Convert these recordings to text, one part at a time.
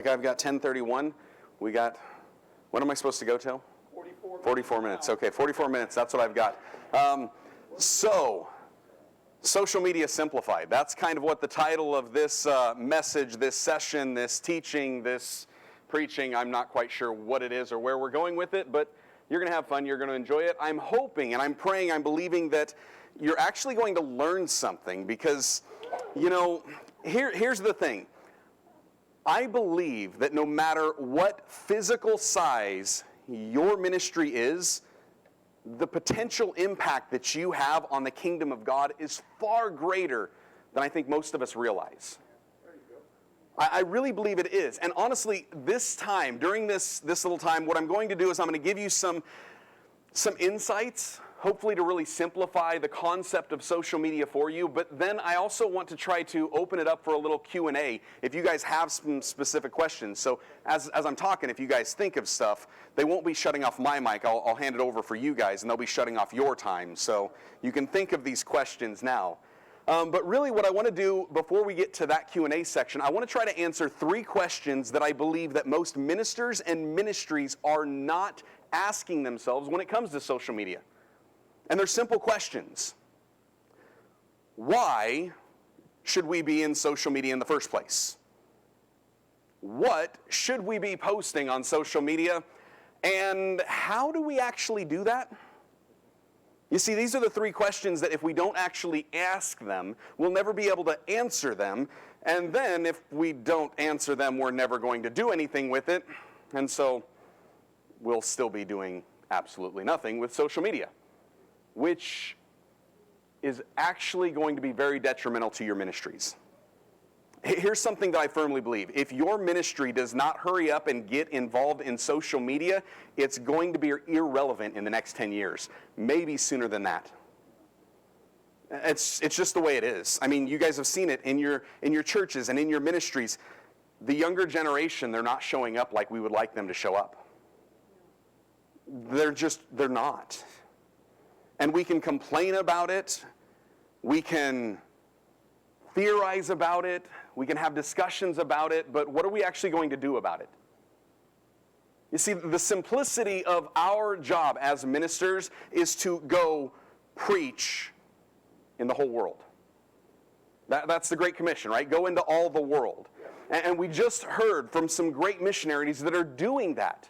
I've got 10:31. We got, when am I supposed to go till? 44 minutes. Okay, 44 minutes. That's what I've got. So, Social Media Simplified. That's kind of what the title of this message, this session, this teaching, this preaching, I'm not quite sure what it is or where we're going with it, but you're going to have fun. You're going to enjoy it. I'm hoping and I'm praying, I'm believing that you're actually going to learn something because, you know, here's the thing. I believe that no matter what physical size your ministry is, the potential impact that you have on the kingdom of God is far greater than I think most of us realize. I really believe it is. And honestly, this time, during this little time, what I'm going to do is I'm going to give you some insights, hopefully to really simplify the concept of social media for you, but then I also want to try to open it up for a little Q&A if you guys have some specific questions. So as I'm talking, if you guys think of stuff, they won't be shutting off my mic. I'll hand it over for you guys, and they'll be shutting off your time. So you can think of these questions now. But really what I want to do before we get to that Q&A section, I want to try to answer 3 questions that I believe that most ministers and ministries are not asking themselves when it comes to social media. And they're simple questions. Why should we be in social media in the first place? What should we be posting on social media? And how do we actually do that? You see, these are the 3 questions that if we don't actually ask them, we'll never be able to answer them. And then if we don't answer them, we're never going to do anything with it. And so we'll still be doing absolutely nothing with social media, which is actually going to be very detrimental to your ministries. Here's something that I firmly believe. If your ministry does not hurry up and get involved in social media, it's going to be irrelevant in the next 10 years, maybe sooner than that. It's just the way it is. I mean, you guys have seen it in your churches and in your ministries. The younger generation, they're not showing up like we would like them to show up. They're not. And we can complain about it, we can theorize about it, we can have discussions about it, but what are we actually going to do about it? You see, the simplicity of our job as ministers is to go preach in the whole world. That's the Great Commission, right? Go into all the world. And we just heard from some great missionaries that are doing that.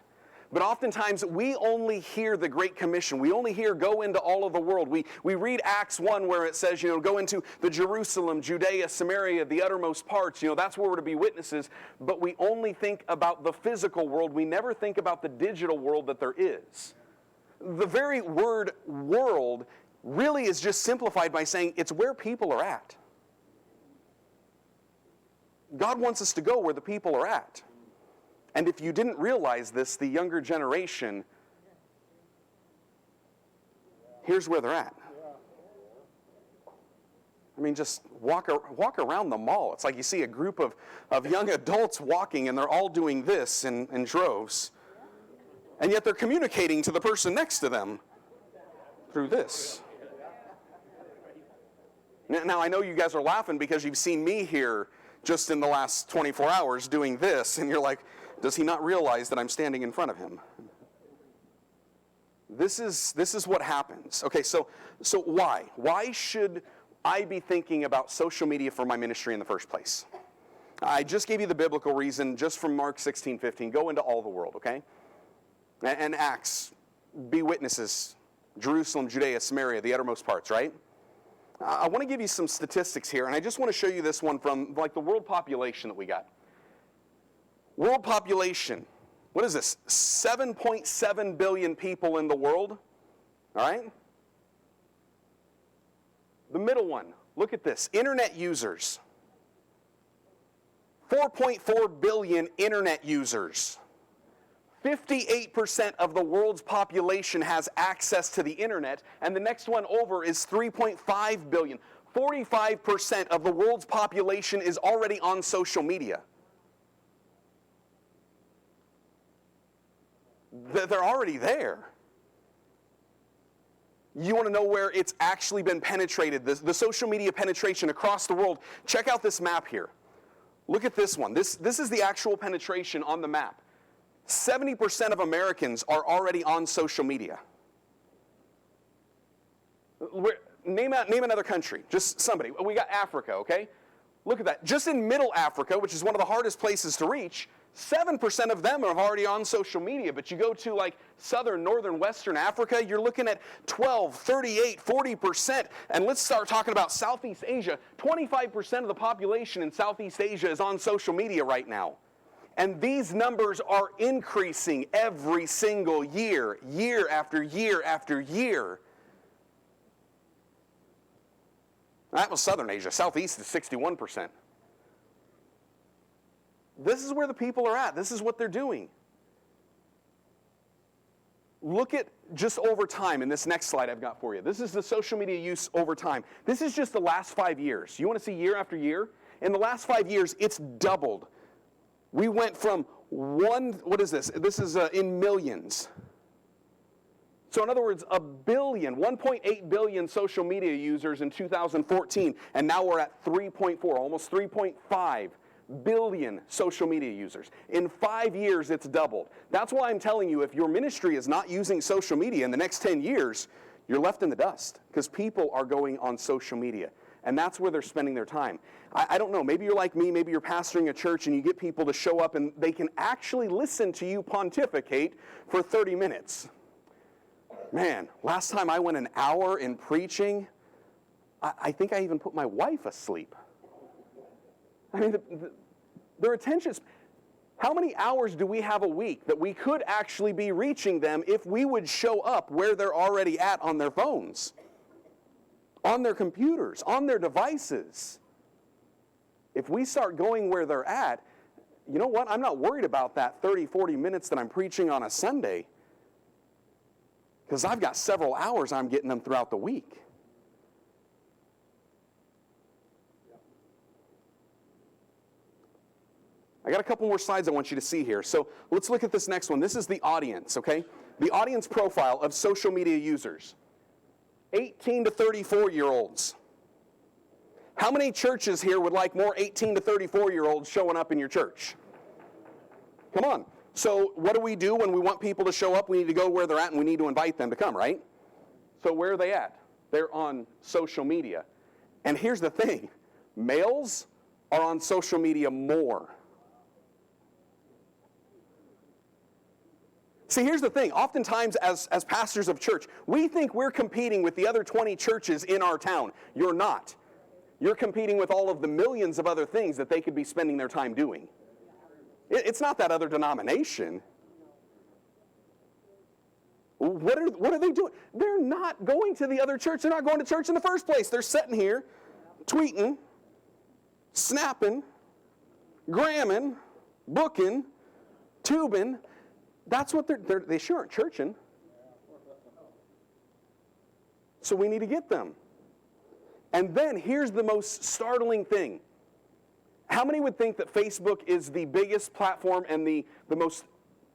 But oftentimes, we only hear the Great Commission. We only hear, go into all of the world. We read Acts 1 where it says, go into the Jerusalem, Judea, Samaria, the uttermost parts. That's where we're to be witnesses. But we only think about the physical world. We never think about the digital world that there is. The very word world really is just simplified by saying it's where people are at. God wants us to go where the people are at. And if you didn't realize this, the younger generation, here's where they're at. I mean, just walk around the mall. It's like you see a group of young adults walking, and they're all doing this in droves. And yet they're communicating to the person next to them through this. Now, I know you guys are laughing because you've seen me here just in the last 24 hours doing this, and you're like, does he not realize that I'm standing in front of him? This is what happens. Okay, so why? Why should I be thinking about social media for my ministry in the first place? I just gave you the biblical reason just from Mark 16:15. Go into all the world, okay? And Acts, be witnesses. Jerusalem, Judea, Samaria, the uttermost parts, right? I want to give you some statistics here, and I just want to show you this one from like the world population that we got. World population, what is this? 7.7 billion people in the world, all right? The middle one, look at this, internet users. 4.4 billion internet users. 58% of the world's population has access to the internet, and the next one over is 3.5 billion. 45% of the world's population is already on social media. They're already there. You want to know where it's actually been penetrated, the social media penetration across the world? Check out this map here. Look at this one. This is the actual penetration on the map. 70% of Americans are already on social media. Name another country, just somebody. We got Africa, okay? Look at that. Just in Middle Africa, which is one of the hardest places to reach, 7% of them are already on social media. But you go to like Southern, Northern, Western Africa, you're looking at 12, 38, 40%. And let's start talking about Southeast Asia. 25% of the population in Southeast Asia is on social media right now. And these numbers are increasing every single year, year after year after year. That was Southern Asia. Southeast is 61%. This is where the people are at. This is what they're doing. Look at just over time in this next slide I've got for you. This is the social media use over time. This is just the last 5 years. You want to see year after year? In the last 5 years, it's doubled. We went from what is this? This is in millions. So in other words, 1.8 billion social media users in 2014, and now we're at 3.4, almost 3.5 billion social media users. In 5 years, it's doubled. That's why I'm telling you, if your ministry is not using social media in the next 10 years, you're left in the dust, because people are going on social media. And that's where they're spending their time. I don't know, maybe you're like me, maybe you're pastoring a church and you get people to show up and they can actually listen to you pontificate for 30 minutes. Man, last time I went an hour in preaching, I think I even put my wife asleep. I mean, their attention, how many hours do we have a week that we could actually be reaching them if we would show up where they're already at on their phones, on their computers, on their devices? If we start going where they're at, you know what? I'm not worried about that 30, 40 minutes that I'm preaching on a Sunday, because I've got several hours I'm getting them throughout the week. I got a couple more slides I want you to see here. So let's look at this next one. This is the audience, okay? The audience profile of social media users. 18 to 34-year-olds. How many churches here would like more 18 to 34-year-olds showing up in your church? Come on. So what do we do when we want people to show up? We need to go where they're at and we need to invite them to come, right? So where are they at? They're on social media. And here's the thing. Males are on social media more. See, here's the thing. Oftentimes, as pastors of church, we think we're competing with the other 20 churches in our town. You're not. You're competing with all of the millions of other things that they could be spending their time doing. It's not that other denomination. What are they doing? They're not going to the other church. They're not going to church in the first place. They're sitting here, tweeting, snapping, gramming, booking, tubing. That's what they sure aren't churching. So we need to get them. And then here's the most startling thing. How many would think that Facebook is the biggest platform and the most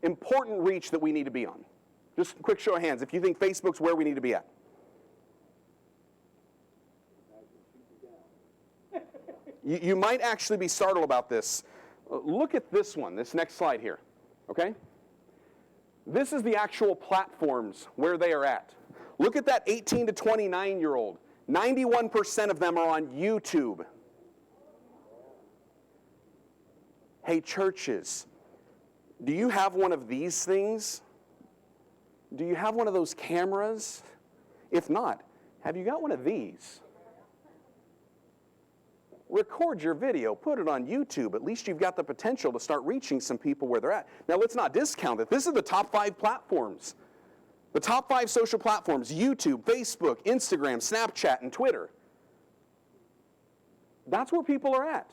important reach that we need to be on? Just a quick show of hands if you think Facebook's where we need to be at. You might actually be startled about this. Look at this one, this next slide here, okay? This is the actual platforms where they are at. Look at that 18 to 29-year-old. 91% of them are on YouTube. Hey, churches, do you have one of these things? Do you have one of those cameras? If not, have you got one of these? Record your video, put it on YouTube. At least you've got the potential to start reaching some people where they're at. Now, let's not discount it. This is the top 5 platforms. The top 5 social platforms: YouTube, Facebook, Instagram, Snapchat, and Twitter. That's where people are at.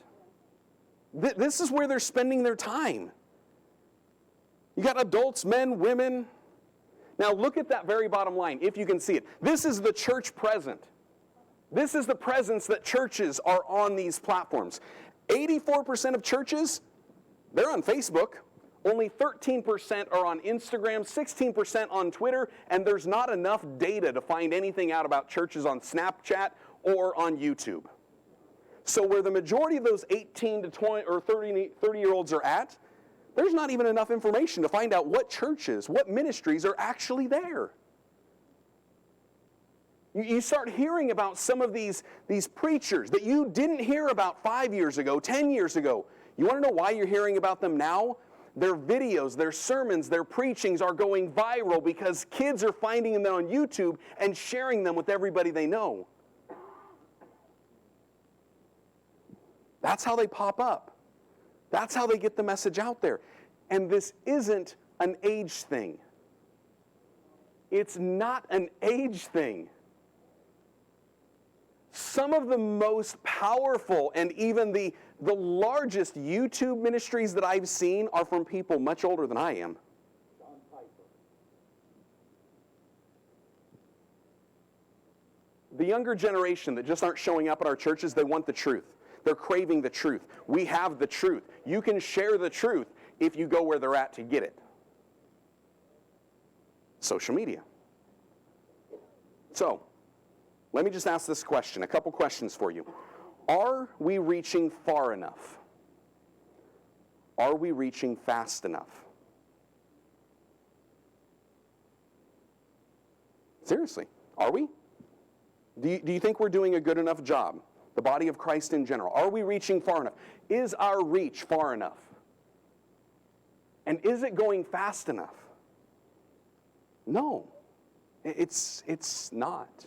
This is where they're spending their time. You got adults, men, women. Now, look at that very bottom line, if you can see it. This is the church present. This is the presence that churches are on these platforms. 84% of churches, they're on Facebook. Only 13% are on Instagram, 16% on Twitter, and there's not enough data to find anything out about churches on Snapchat or on YouTube. So where the majority of those 18 to 20 or 30-year-olds are at, there's not even enough information to find out what churches, what ministries are actually there. You start hearing about some of these preachers that you didn't hear about 5 years ago, 10 years ago. You want to know why you're hearing about them now? Their videos, their sermons, their preachings are going viral because kids are finding them on YouTube and sharing them with everybody they know. That's how they pop up. That's how they get the message out there. And this isn't an age thing. It's not an age thing. Some of the most powerful and even the largest YouTube ministries that I've seen are from people much older than I am. The younger generation that just aren't showing up at our churches, they want the truth. They're craving the truth. We have the truth. You can share the truth if you go where they're at to get it. Social media. So, let me just ask this question, a couple questions for you. Are we reaching far enough? Are we reaching fast enough? Seriously, are we? Do you think we're doing a good enough job? The body of Christ in general. Are we reaching far enough? Is our reach far enough? And is it going fast enough? No, it's not.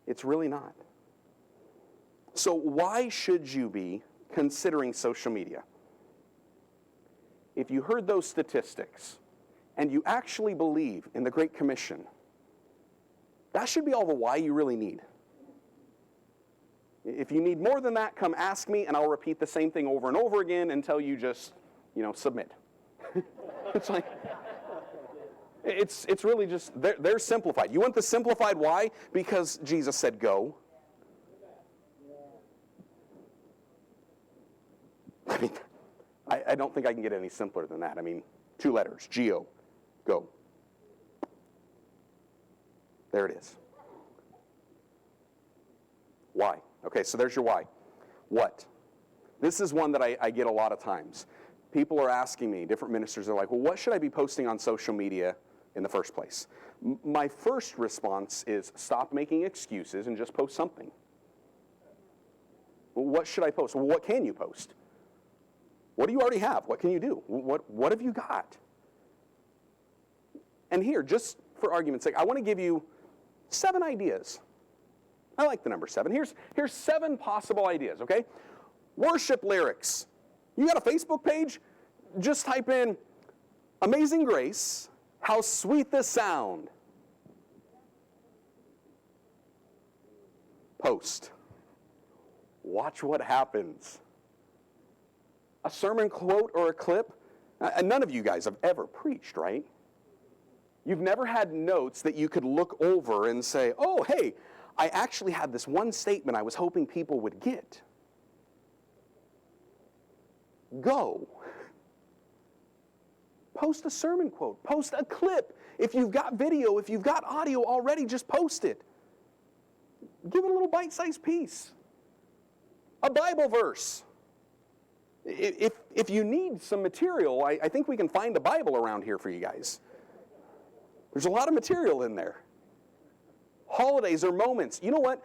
It's really not. So why should you be considering social media? If you heard those statistics and you actually believe in the Great Commission, that should be all the why you really need. If you need more than that, come ask me and I'll repeat the same thing over and over again until you just, submit. It's like, it's really just, they're simplified. You want the simplified why? Because Jesus said go. I mean, I don't think I can get any simpler than that. I mean, 2 letters, G-O, go. There it is. Why? Okay, so there's your why. What? This is one that I get a lot of times. People are asking me, different ministers are like, well, what should I be posting on social media in the first place? My first response is stop making excuses and just post something. Well, what should I post? Well, what can you post? What do you already have? What can you do? What have you got? And here, just for argument's sake, I want to give you 7 ideas. I like the number 7. Here's 7 possible ideas, okay? Worship lyrics. You got a Facebook page? Just type in Amazing Grace, how sweet the sound. Post. Watch what happens. A sermon quote or a clip? None of you guys have ever preached, right? You've never had notes that you could look over and say, oh, hey, I actually had this one statement I was hoping people would get. Go. Post a sermon quote. Post a clip. If you've got video, if you've got audio already, just post it. Give it a little bite-sized piece. A Bible verse. If you need some material, I think we can find a Bible around here for you guys. There's a lot of material in there. Holidays or moments. You know what?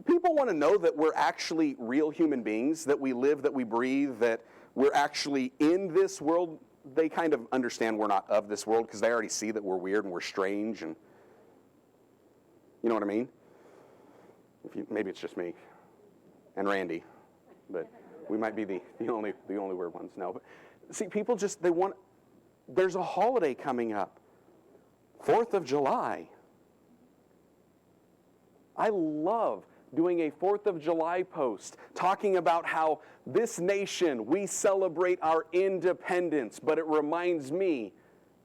People want to know that we're actually real human beings, that we live, that we breathe, that we're actually in this world. They kind of understand we're not of this world because they already see that we're weird and we're strange, and you know what I mean? Maybe it's just me and Randy, but we might be the only weird ones. No, but see, people just there's a holiday coming up, 4th of July. I love doing a 4th of July post talking about how this nation, we celebrate our independence, but it reminds me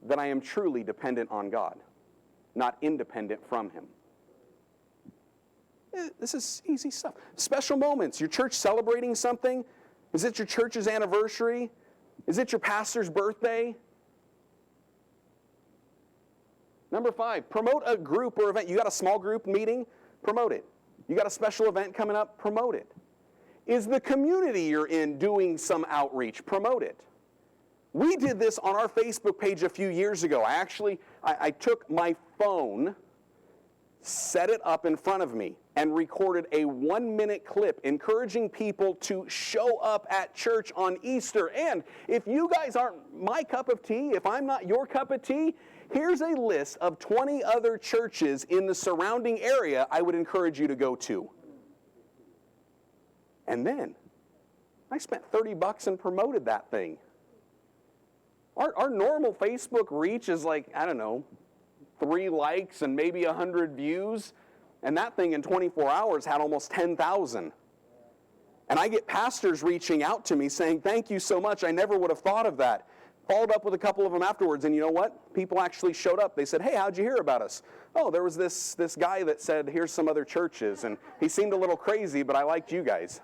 that I am truly dependent on God, not independent from Him. This is easy stuff. Special moments. Your church celebrating something? Is it your church's anniversary? Is it your pastor's birthday? Number 5, promote a group or event. You got a small group meeting? Promote it. You got a special event coming up? Promote it. Is the community you're in doing some outreach? Promote it. We did this on our Facebook page a few years ago. I took my phone, set it up in front of me, and recorded a 1-minute clip encouraging people to show up at church on Easter. And if you guys aren't my cup of tea, if I'm not your cup of tea, here's a list of 20 other churches in the surrounding area I would encourage you to go to. And then I spent $30 and promoted that thing. Our normal Facebook reach is like, I don't know, 3 likes and maybe 100 views. And that thing in 24 hours had almost 10,000. And I get pastors reaching out to me saying, thank you so much. I never would have thought of that. Followed up with a couple of them afterwards. And you know what? People actually showed up. They said, hey, how'd you hear about us? Oh, there was this guy that said, here's some other churches. And he seemed a little crazy, but I liked you guys.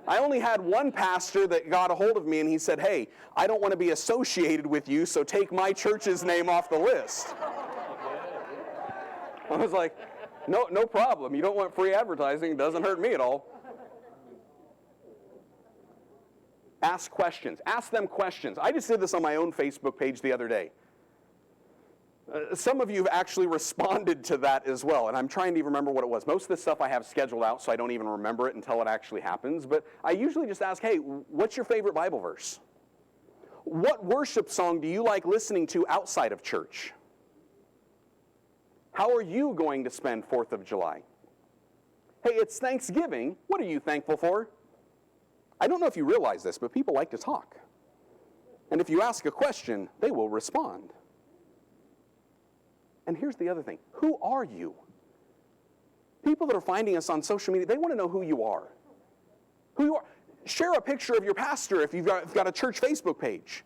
I only had one pastor that got a hold of me, and he said, hey, I don't want to be associated with you, so take my church's name off the list. I was like, no problem. You don't want free advertising. It doesn't hurt me at all. Ask questions. Ask them questions. I just did this on my own Facebook page the other day. Some of you have actually responded to that as well, and I'm trying to even remember what it was. Most of this stuff I have scheduled out, so I don't even remember it until it actually happens. But I usually just ask, hey, what's your favorite Bible verse? What worship song do you like listening to outside of church? How are you going to spend 4th of July? Hey, it's Thanksgiving. What are you thankful for? I don't know if you realize this, but people like to talk. And if you ask a question, they will respond. And here's the other thing. Who are you? People that are finding us on social media, they want to know who you are. Who you are. Share a picture of your pastor if you've got a church Facebook page.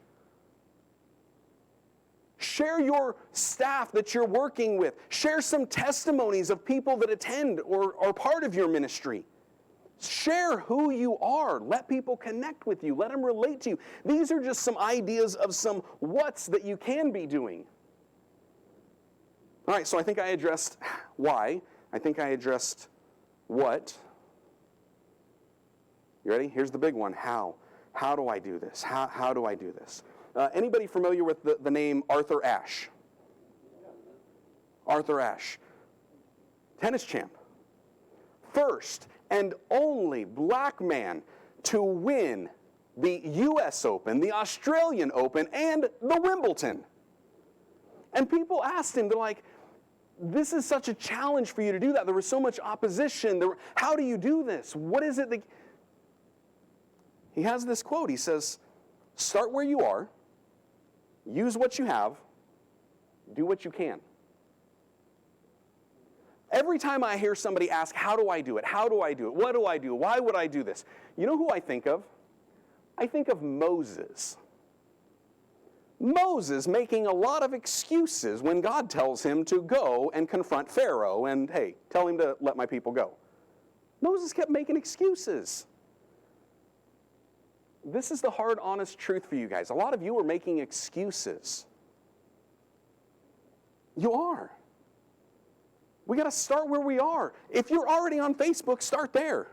Share your staff that you're working with. Share some testimonies of people that attend or are part of your ministry. Share who you are. Let people connect with you. Let them relate to you. These are just some ideas of some what's that you can be doing. All right, so I think I addressed why. I think I addressed what. You ready? Here's the big one. How. How do I do this? How do I do this? Anybody familiar with the name Arthur Ashe? Arthur Ashe. Tennis champ. First and only black man to win the U.S. Open, the Australian Open, and the Wimbledon. And people asked him, they're like, this is such a challenge for you to do that. There was so much opposition. How do you do this? What is it that... He has this quote. He says, start where you are, use what you have, do what you can. Every time I hear somebody ask, how do I do it? How do I do it? What do I do? Why would I do this? You know who I think of? I think of Moses. Moses making a lot of excuses when God tells him to go and confront Pharaoh and, hey, tell him to let my people go. Moses kept making excuses. This is the hard, honest truth for you guys. A lot of you are making excuses. You are. We got to start where we are. If you're already on Facebook, start there.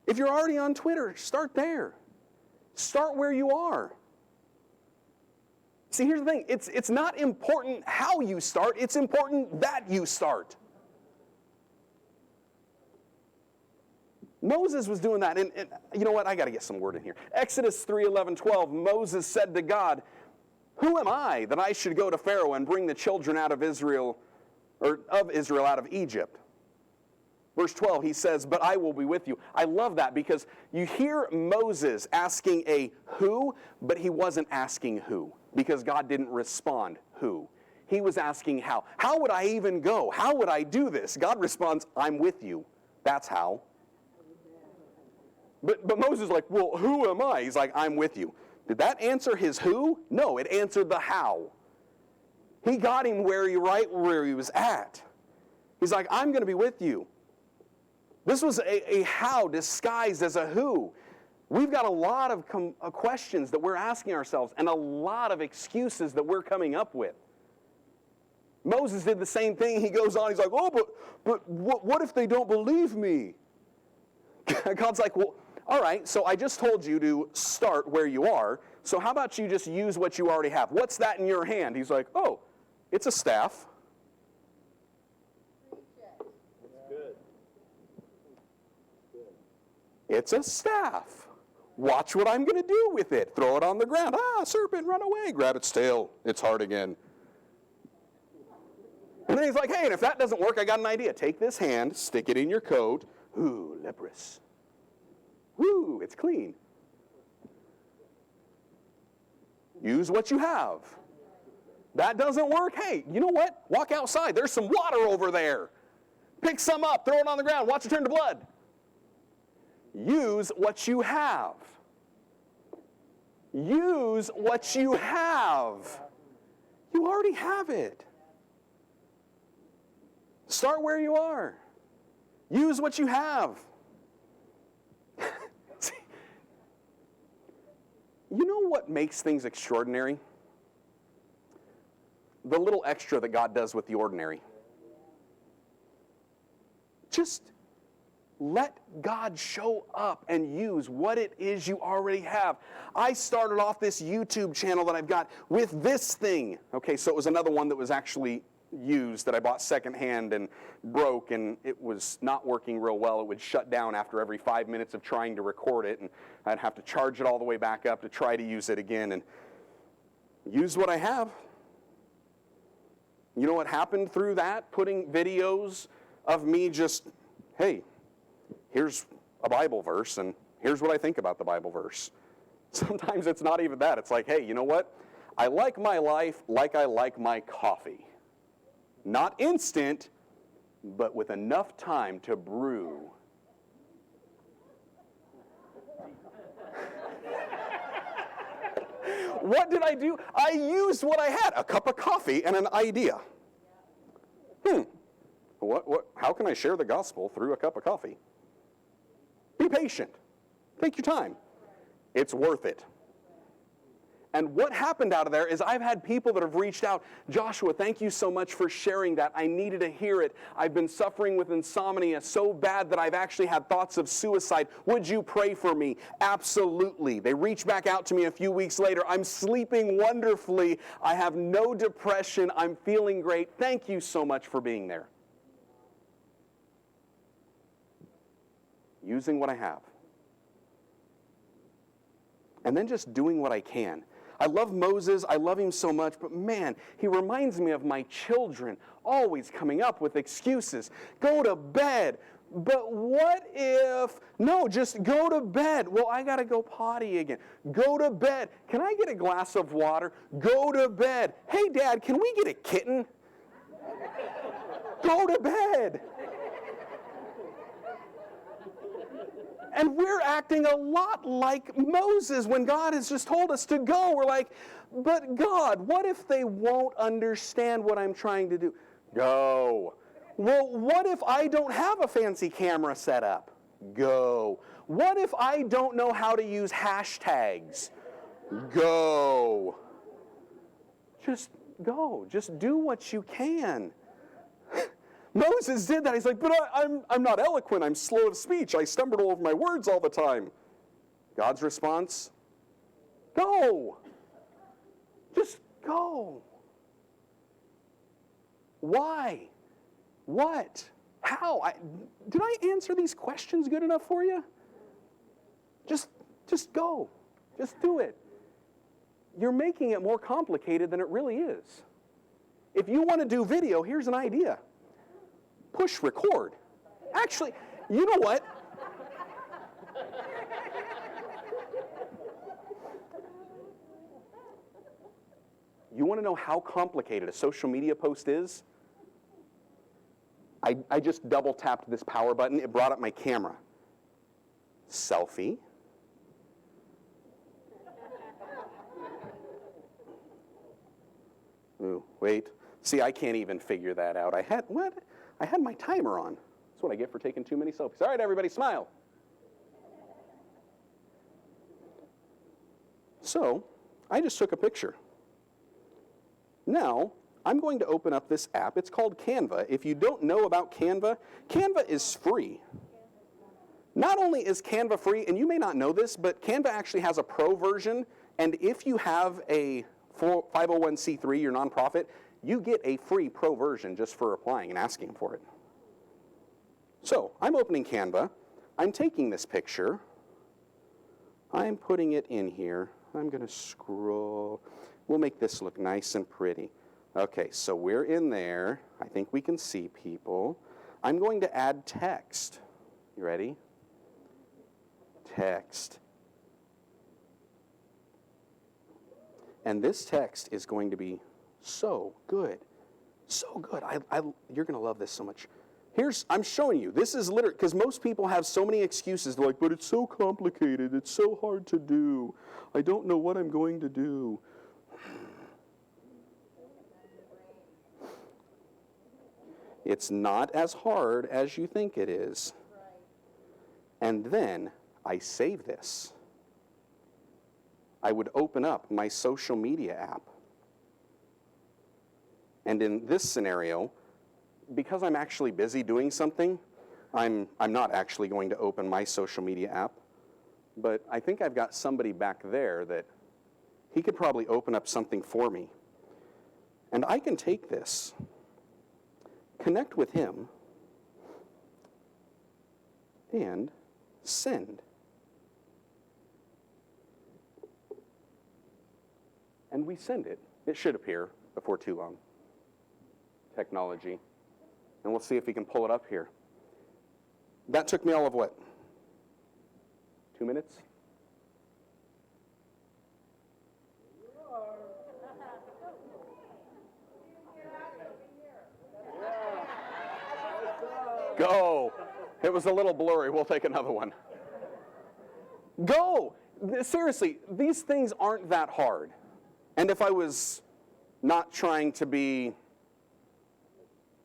If you're already on Twitter, start there. Start where you are. See, here's the thing. It's not important how you start. It's important that you start. Moses was doing that. And you know what? I got to get some word in here. Exodus 3:11-12, Moses said to God, who am I that I should go to Pharaoh and bring the children out of Israel, or of Israel out of Egypt? Verse 12, he says, but I will be with you. I love that because you hear Moses asking a who, but he wasn't asking who because God didn't respond who. He was asking how. How would I even go? How would I do this? God responds, I'm with you. That's how. But Moses is like, well, who am I? He's like, I'm with you. Did that answer his who? No, it answered the how. He got him right where he was at. He's like, I'm going to be with you. This was a how disguised as a who. We've got a lot of questions that we're asking ourselves and a lot of excuses that we're coming up with. Moses did the same thing. He goes on, he's like, oh, but what if they don't believe me? God's like, well, all right, so I just told you to start where you are, so how about you just use what you already have? What's that in your hand? He's like, oh, it's a staff. That's good. It's a staff. Watch what I'm going to do with it. Throw it on the ground. Ah, serpent, run away. Grab its tail. It's hard again. And then he's like, hey, and if that doesn't work, I got an idea. Take this hand, stick it in your coat. Ooh, leprous. Woo, it's clean. Use what you have. That doesn't work. Hey, you know what? Walk outside. There's some water over there. Pick some up, throw it on the ground, watch it turn to blood. Use what you have. Use what you have. You already have it. Start where you are. Use what you have. You know what makes things extraordinary? The little extra that God does with the ordinary. Just let God show up and use what it is you already have. I started off this YouTube channel that I've got with this thing. Okay, so it was another one that was actually used that I bought secondhand and broke, and it was not working real well. It would shut down after every 5 minutes of trying to record it, and I'd have to charge it all the way back up to try to use it again, and use what I have. You know what happened through that? Putting videos of me just, hey, here's a Bible verse, and here's what I think about the Bible verse. Sometimes it's not even that. It's like, hey, you know what? I like my life like I like my coffee. Not instant, but with enough time to brew. What did I do? I used what I had, a cup of coffee and an idea. How can I share the gospel through a cup of coffee? Be patient. Take your time. It's worth it. And what happened out of there is I've had people that have reached out, Joshua, thank you so much for sharing that. I needed to hear it. I've been suffering with insomnia so bad that I've actually had thoughts of suicide. Would you pray for me? Absolutely. They reached back out to me a few weeks later. I'm sleeping wonderfully. I have no depression. I'm feeling great. Thank you so much for being there. Using what I have. And then just doing what I can. I love Moses, I love him so much, but man, he reminds me of my children, always coming up with excuses. Go to bed. But what if, no, just go to bed. Well, I got to go potty again. Go to bed. Can I get a glass of water? Go to bed. Hey, Dad, can we get a kitten? Go to bed. And we're acting a lot like Moses when God has just told us to go. We're like, but God, what if they won't understand what I'm trying to do? Go. Well, what if I don't have a fancy camera set up? Go. What if I don't know how to use hashtags? Go. Just go. Just do what you can. Moses did that. He's like, but I'm not eloquent. I'm slow of speech. I stumbled over my words all the time. God's response, go. Just go. Why? What? How? Did I answer these questions good enough for you? Just go. Just do it. You're making it more complicated than it really is. If you want to do video, here's an idea. Push record. Actually, you know what? You want to know how complicated a social media post is? I just double tapped this power button. It brought up my camera. Selfie. Ooh, wait. See, I can't even figure that out. I had my timer on. That's what I get for taking too many selfies. All right, everybody, smile. So, I just took a picture. Now, I'm going to open up this app. It's called Canva. If you don't know about Canva, Canva is free. Not only is Canva free, and you may not know this, but Canva actually has a pro version, and if you have a 501c3, your nonprofit, you get a free pro version just for applying and asking for it. So, I'm opening Canva. I'm taking this picture. I'm putting it in here. I'm going to scroll. We'll make this look nice and pretty. Okay, so we're in there. I think we can see people. I'm going to add text. You ready? Text. And this text is going to be so good. So good. You're going to love this so much. I'm showing you. This is literally, because most people have so many excuses. They're like, but it's so complicated. It's so hard to do. I don't know what I'm going to do. It's not as hard as you think it is. And then I save this. I would open up my social media app. And in this scenario, because I'm actually busy doing something, I'm not actually going to open my social media app. But I think I've got somebody back there that he could probably open up something for me. And I can take this, connect with him, and send. And we send it. It should appear before too long. Technology. And we'll see if we can pull it up here. That took me all of what? 2 minutes? Go. It was a little blurry. We'll take another one. Go. Seriously, these things aren't that hard. And if I was not trying to be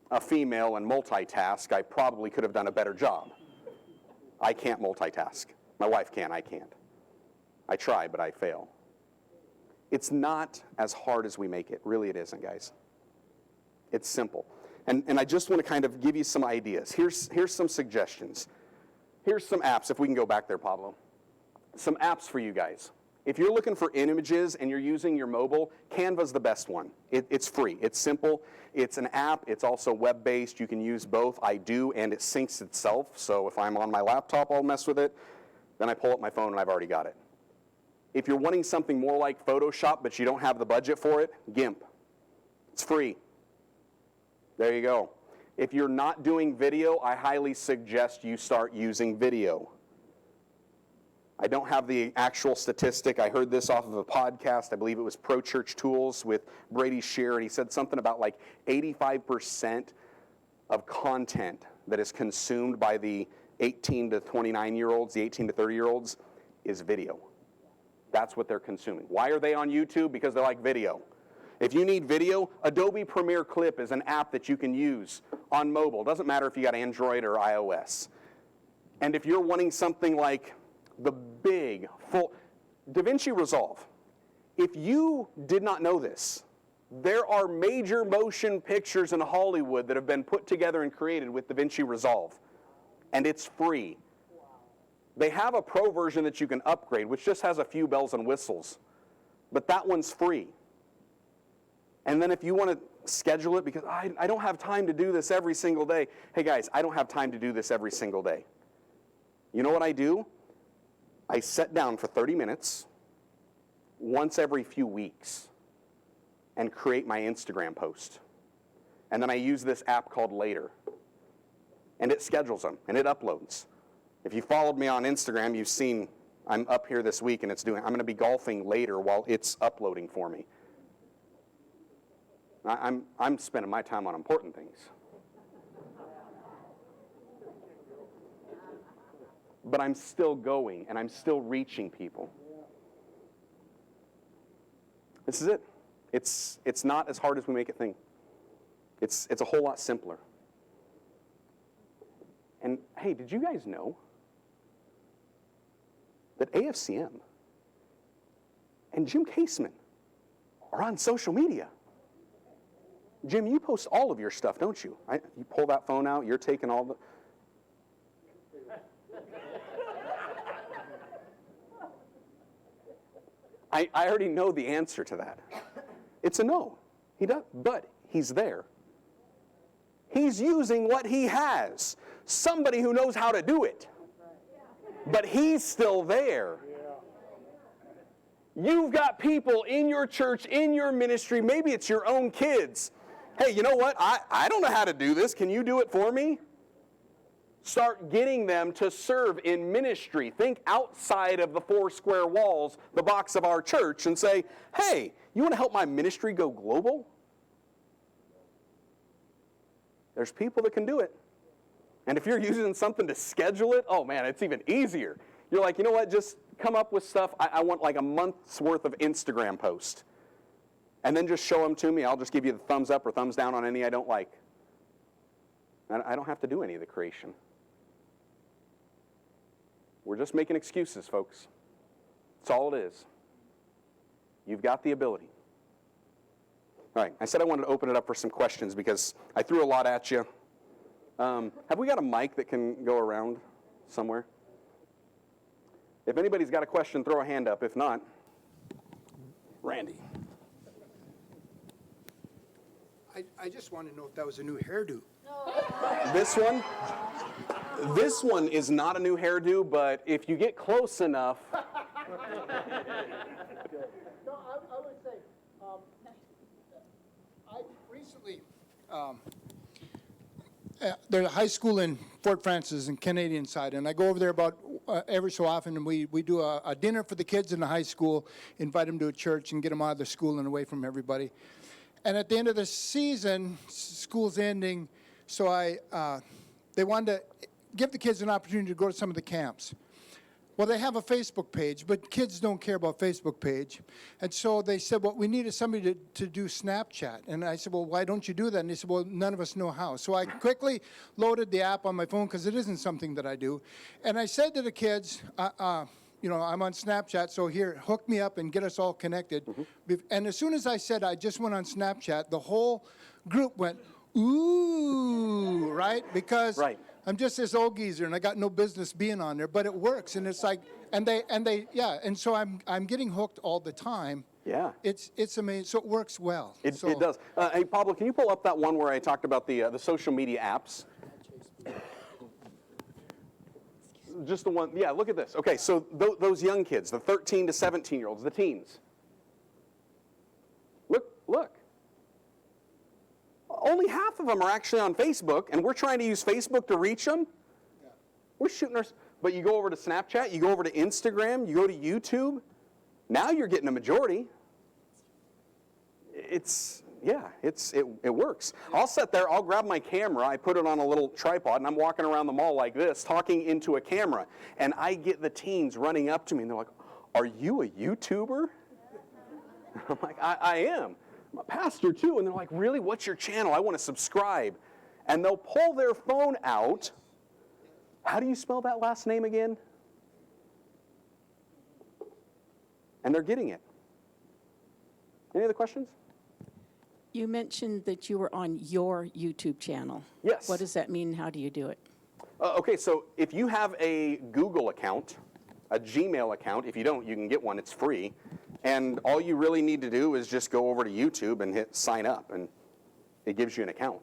a female and multitask, I probably could have done a better job. I can't multitask. My wife can, I can't. I try, but I fail. It's not as hard as we make it. Really, it isn't, guys. It's simple. And I just want to kind of give you some ideas. Here's some suggestions. Here's some apps, if we can go back there, Pablo. Some apps for you guys. If you're looking for images and you're using your mobile, Canva's the best one. It's free. It's simple. It's an app. It's also web-based. You can use both. I do, and it syncs itself. So if I'm on my laptop, I'll mess with it. Then I pull up my phone, and I've already got it. If you're wanting something more like Photoshop, but you don't have the budget for it, GIMP. It's free. There you go. If you're not doing video, I highly suggest you start using video. I don't have the actual statistic. I heard this off of a podcast. I believe it was Pro Church Tools with Brady Shear, and he said something about like 85% of content that is consumed by the 18 to 29-year-olds, the 18 to 30-year-olds, is video. That's what they're consuming. Why are they on YouTube? Because they like video. If you need video, Adobe Premiere Clip is an app that you can use on mobile. Doesn't matter if you got Android or iOS. And if you're wanting something like the big, full, DaVinci Resolve. If you did not know this, there are major motion pictures in Hollywood that have been put together and created with DaVinci Resolve. And it's free. They have a pro version that you can upgrade, which just has a few bells and whistles. But that one's free. And then if you want to schedule it, because I don't have time to do this every single day. Hey guys, I don't have time to do this every single day. You know what I do? I sit down for 30 minutes, once every few weeks, and create my Instagram post. And then I use this app called Later. And it schedules them, and it uploads. If you followed me on Instagram, you've seen I'm up here this week, and I'm going to be golfing later while it's uploading for me. I'm spending my time on important things. But I'm still going, and I'm still reaching people. This is it. It's not as hard as we make it think. It's a whole lot simpler. And hey, did you guys know that AFCM and Jim Caseman are on social media? Jim, you post all of your stuff, don't you? You pull that phone out, you're taking all the... I already know the answer to that. It's a no. He does, but he's there. He's using what he has. Somebody who knows how to do it. But he's still there. You've got people in your church, in your ministry, maybe it's your own kids. Hey, you know what? I don't know how to do this. Can you do it for me? Start getting them to serve in ministry. Think outside of the 4 square walls, the box of our church, and say, hey, you want to help my ministry go global? There's people that can do it. And if you're using something to schedule it, oh man, it's even easier. You're like, you know what, just come up with stuff. I want like a month's worth of Instagram posts. And then just show them to me. I'll just give you the thumbs up or thumbs down on any I don't like. I don't have to do any of the creation. We're just making excuses, folks. That's all it is. You've got the ability. All right, I said I wanted to open it up for some questions because I threw a lot at you. Have we got a mic that can go around somewhere? If anybody's got a question, throw a hand up. If not, Randy. I just want to know if that was a new hairdo. This one is not a new hairdo, but if you get close enough. No, I would say, I recently, there's a high school in Fort Francis in Canadian side, and I go over there about every so often, and we do a dinner for the kids in the high school, invite them to a church and get them out of the school and away from everybody. And at the end of the season, school's ending, so they wanted to give the kids an opportunity to go to some of the camps. Well, they have a Facebook page, but kids don't care about Facebook page. And so they said, well, we needed somebody to do Snapchat. And I said, well, why don't you do that? And they said, well, none of us know how. So I quickly loaded the app on my phone because it isn't something that I do. And I said to the kids, you know, I'm on Snapchat, so here, hook me up and get us all connected. Mm-hmm. And as soon as I said I just went on Snapchat, the whole group went, ooh, right? Because I'm just this old geezer, and I got no business being on there, but it works, and it's like, and so I'm getting hooked all the time. Yeah. It's amazing. So it works well. It does. Hey, Pablo, can you pull up that one where I talked about the social media apps? Just the one. Yeah, look at this. Okay, so those young kids, the 13 to 17-year-olds, the teens. Look. Only half of them are actually on Facebook, and we're trying to use Facebook to reach them. Yeah. We're shooting our... But you go over to Snapchat, you go over to Instagram, you go to YouTube. Now you're getting a majority. It works. I'll sit there, I'll grab my camera, I put it on a little tripod, and I'm walking around the mall like this, talking into a camera. And I get the teens running up to me, and they're like, are you a YouTuber? I'm like, I am. I'm a pastor too. And they're like, really? What's your channel? I want to subscribe. And they'll pull their phone out. How do you spell that last name again? And they're getting it. Any other questions? You mentioned that you were on your YouTube channel. Yes. What does that mean? How do you do it? Okay, so if you have a Google account, a Gmail account, if you don't, you can get one. It's free. And all you really need to do is just go over to YouTube and hit sign up, and it gives you an account.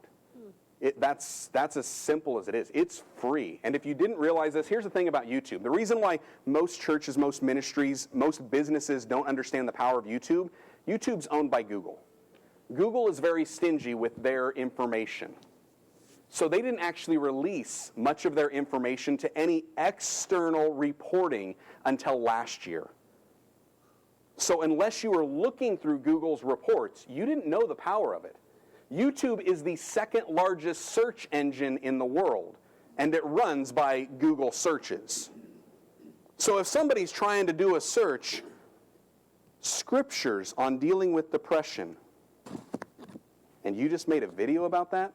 That's as simple as it is. It's free. And if you didn't realize this, here's the thing about YouTube. The reason why most churches, most ministries, most businesses don't understand the power of YouTube, YouTube's owned by Google. Google is very stingy with their information. So they didn't actually release much of their information to any external reporting until last year. So unless you were looking through Google's reports, you didn't know the power of it. YouTube is the second largest search engine in the world, and it runs by Google searches. So if somebody's trying to do a search, scriptures on dealing with depression, and you just made a video about that,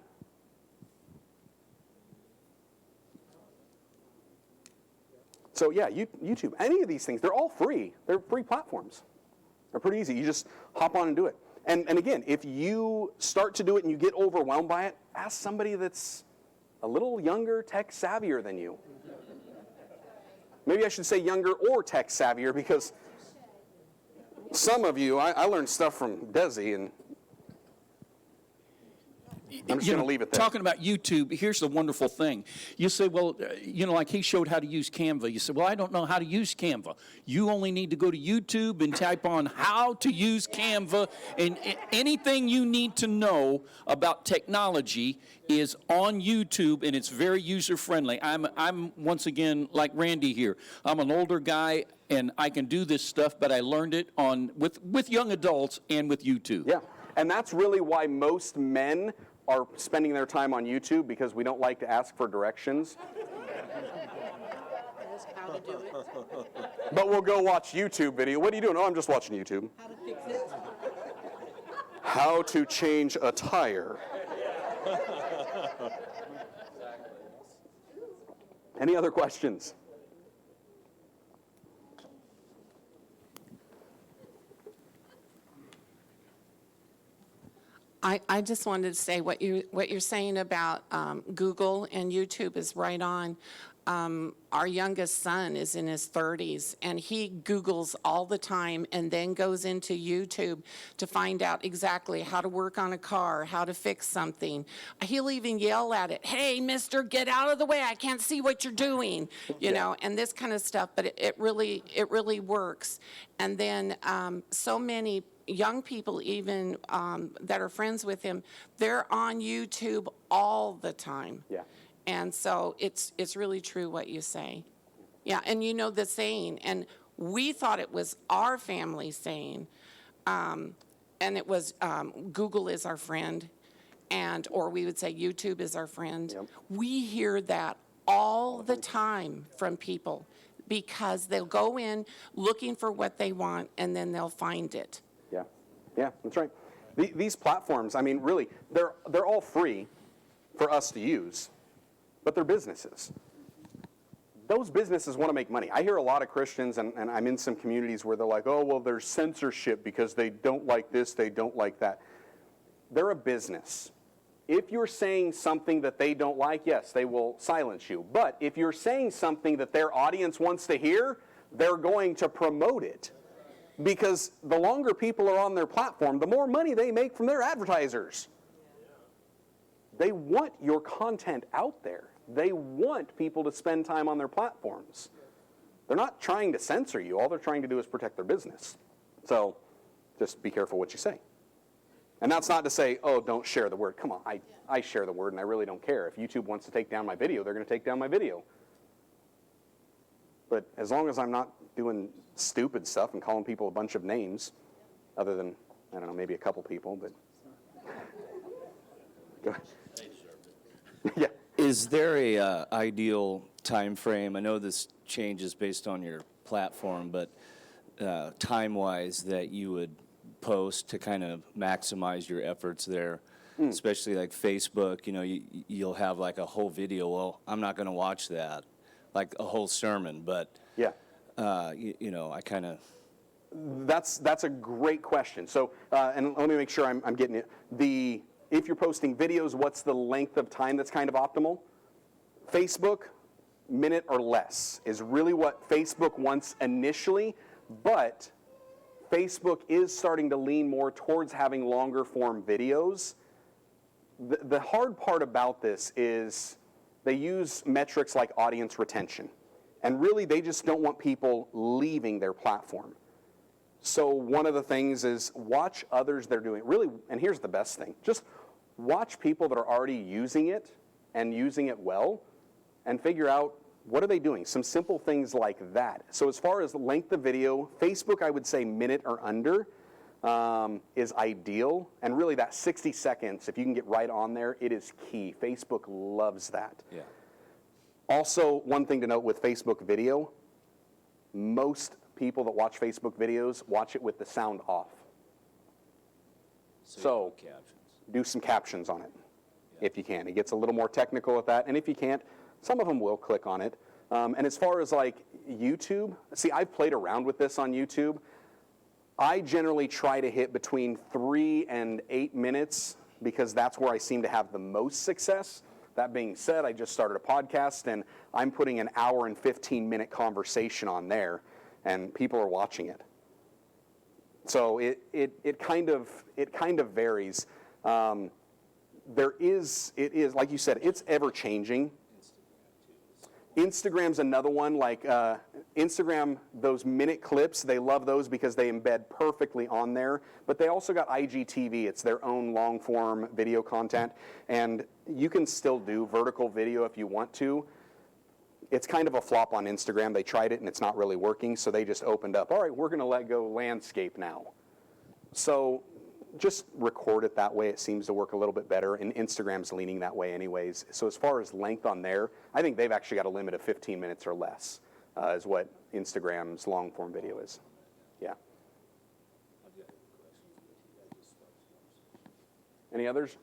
so yeah, YouTube, any of these things, they're all free. They're free platforms. They're pretty easy. You just hop on and do it. And again, if you start to do it and you get overwhelmed by it, ask somebody that's a little younger, tech savvier than you. Maybe I should say younger or tech savvier, because some of you, I learned stuff from Desi, and I'm just going to leave it there. Talking about YouTube, here's the wonderful thing. You say, well, like he showed how to use Canva. You say, well, I don't know how to use Canva. You only need to go to YouTube and type on how to use Canva, and anything you need to know about technology is on YouTube, and it's very user-friendly. I'm once again, like Randy here. I'm an older guy, and I can do this stuff, but I learned it with young adults and with YouTube. Yeah, and that's really why most men are spending their time on YouTube, because we don't like to ask for directions. Ask how to do it, But we'll go watch YouTube video. What are you doing? Oh, I'm just watching YouTube. how to fix it. How to change a tire. Any other questions? I just wanted to say what you're saying about Google and YouTube is right on. Our youngest son is in his 30s, and he Googles all the time and then goes into YouTube to find out exactly how to work on a car, how to fix something. He'll even yell at it, "Hey, mister, get out of the way. I can't see what you're doing," you know, and this kind of stuff. But it really works. And then so many young people even that are friends with him, they're on YouTube all the time. Yeah. And so it's really true what you say. Yeah, and you know the saying, and we thought it was our family saying, and it was Google is our friend, or we would say YouTube is our friend. Yep. We hear that all the time from people because they'll go in looking for what they want and then they'll find it. Yeah, yeah, that's right. These platforms, I mean, really, they're all free for us to use, but they're businesses. Those businesses want to make money. I hear a lot of Christians, and I'm in some communities where they're like, oh, well, there's censorship because they don't like this, they don't like that. They're a business. If you're saying something that they don't like, yes, they will silence you. But if you're saying something that their audience wants to hear, they're going to promote it. Because the longer people are on their platform, the more money they make from their advertisers. They want your content out there. They want people to spend time on their platforms. They're not trying to censor you. All they're trying to do is protect their business. So just be careful what you say. And that's not to say, oh, don't share the word. Come on, I share the word and I really don't care. If YouTube wants to take down my video, they're going to take down my video. But as long as I'm not doing stupid stuff and calling people a bunch of names, other than, I don't know, maybe a couple people, but go ahead. Yeah. Is there a ideal time frame? I know this changes based on your platform, but time-wise that you would post to kind of maximize your efforts there, especially like Facebook, you know, you'll have like a whole video. Well, I'm not going to watch that, like a whole sermon, but Yeah. you know, I kind of. That's a great question. So, and let me make sure I'm getting it. If you're posting videos, what's the length of time that's kind of optimal? Facebook, minute or less is really what Facebook wants initially, but Facebook is starting to lean more towards having longer form videos. The hard part about this is they use metrics like audience retention, and really they just don't want people leaving their platform. So one of the things is watch others that are doing it. Really, and here's the best thing. Just watch people that are already using it and using it well and figure out what are they doing. Some simple things like that. So as far as the length of video, Facebook, I would say minute or under is ideal. And really that 60 seconds, if you can get right on there, it is key. Facebook loves that. Yeah. Also, one thing to note with Facebook video, most people that watch Facebook videos watch it with the sound off. So Captions. do some captions on it if you can. It gets a little more technical at that. And if you can't, some of them will click on it. And as far as like YouTube, see, I've played around with this on YouTube. I generally try to hit between 3 and 8 minutes because that's where I seem to have the most success. That being said, I just started a podcast and I'm putting an hour and 15-minute conversation on there, and people are watching it. So it kind of varies. It is like you said, it's ever changing. Instagram's another one. Like Instagram, those minute clips, they love those because they embed perfectly on there. But they also got IGTV. It's their own long form video content, and you can still do vertical video if you want to. It's kind of a flop on Instagram. They tried it and it's not really working, so they just opened up. All right, we're going to let go landscape now. So just record it that way. It seems to work a little bit better, and Instagram's leaning that way anyways. So as far as length on there, I think they've actually got a limit of 15 minutes or less is what Instagram's long form video is. Yeah. Any others?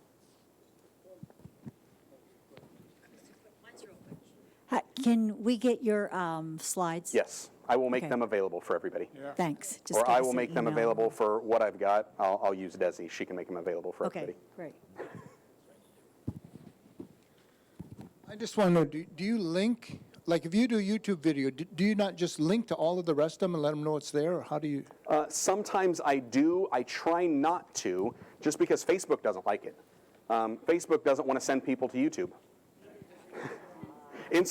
Hi, can we get your slides? Yes, I will make Okay. them available for everybody. Thanks. Just Or give I us will an make them email. available for what I've got. I'll use Desi. She can make them available for Okay, everybody. great. I just want to know, do you link, like if you do a YouTube video, do you not just link to all of the rest of them and let them know it's there, or how do you? Sometimes I do. I try not to, just because Facebook doesn't like it. Facebook doesn't want to send people to YouTube. And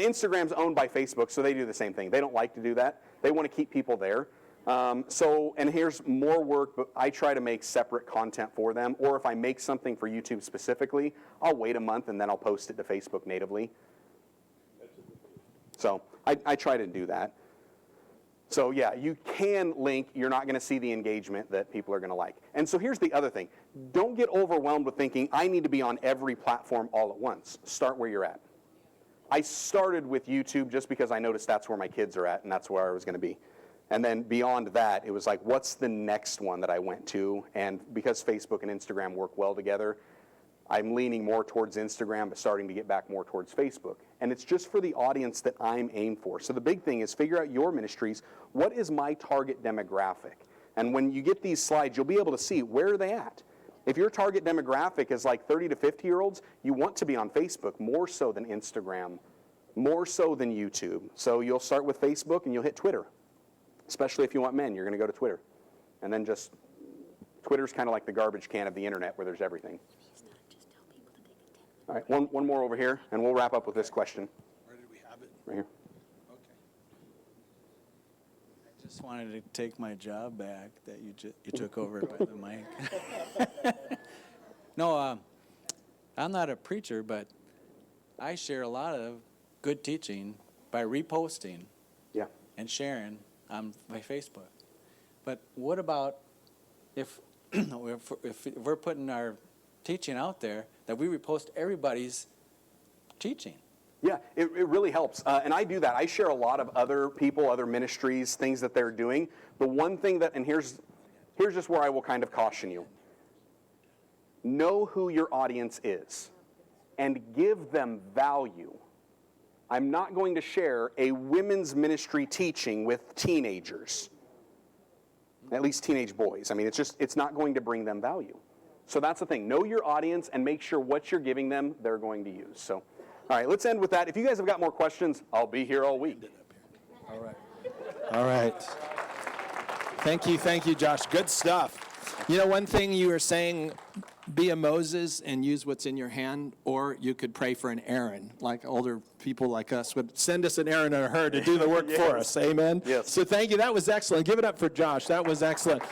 Instagram's owned by Facebook, so they do the same thing. They don't like to do that. They want to keep people there. And here's more work, but I try to make separate content for them. Or if I make something for YouTube specifically, I'll wait a month and then I'll post it to Facebook natively. So I try to do that. So yeah, you can link. You're not going to see the engagement that people are going to like. And so here's the other thing. Don't get overwhelmed with thinking, I need to be on every platform all at once. Start where you're at. I started with YouTube just because I noticed that's where my kids are at and that's where I was going to be. And then beyond that, it was like, what's the next one that I went to? And because Facebook and Instagram work well together, I'm leaning more towards Instagram, but starting to get back more towards Facebook. And it's just for the audience that I'm aimed for. So the big thing is figure out your ministries. What is my target demographic? And when you get these slides, you'll be able to see where are they at. If your target demographic is like 30 to 50-year-olds, you want to be on Facebook more so than Instagram, more so than YouTube. So you'll start with Facebook and you'll hit Twitter. Especially if you want men, you're going to go to Twitter. And then just, Twitter's kind of like the garbage can of the internet where there's everything. All right, one more over here, and we'll wrap up with this question. Where did we have it? Right here. Okay. I just wanted to take my job back that you took over by the mic. No, I'm not a preacher, but I share a lot of good teaching by reposting Yeah. and sharing on my Facebook. But what about if we're putting our teaching out there, that we repost everybody's teaching? Yeah, it really helps. And I do that. I share a lot of other people, other ministries, things that they're doing. The one thing that, and here's just where I will kind of caution you. Know who your audience is and give them value. I'm not going to share a women's ministry teaching with teenagers, at least teenage boys. I mean, it's not going to bring them value. So that's the thing. Know your audience and make sure what you're giving them, they're going to use. So, all right, let's end with that. If you guys have got more questions, I'll be here all week. All right. All right. Thank you, Josh. Good stuff. You know, one thing you were saying, be a Moses and use what's in your hand, or you could pray for an Aaron, like older people like us would send us an Aaron or her to do the work for us. Amen? Yes. So thank you. That was excellent. Give it up for Josh. That was excellent.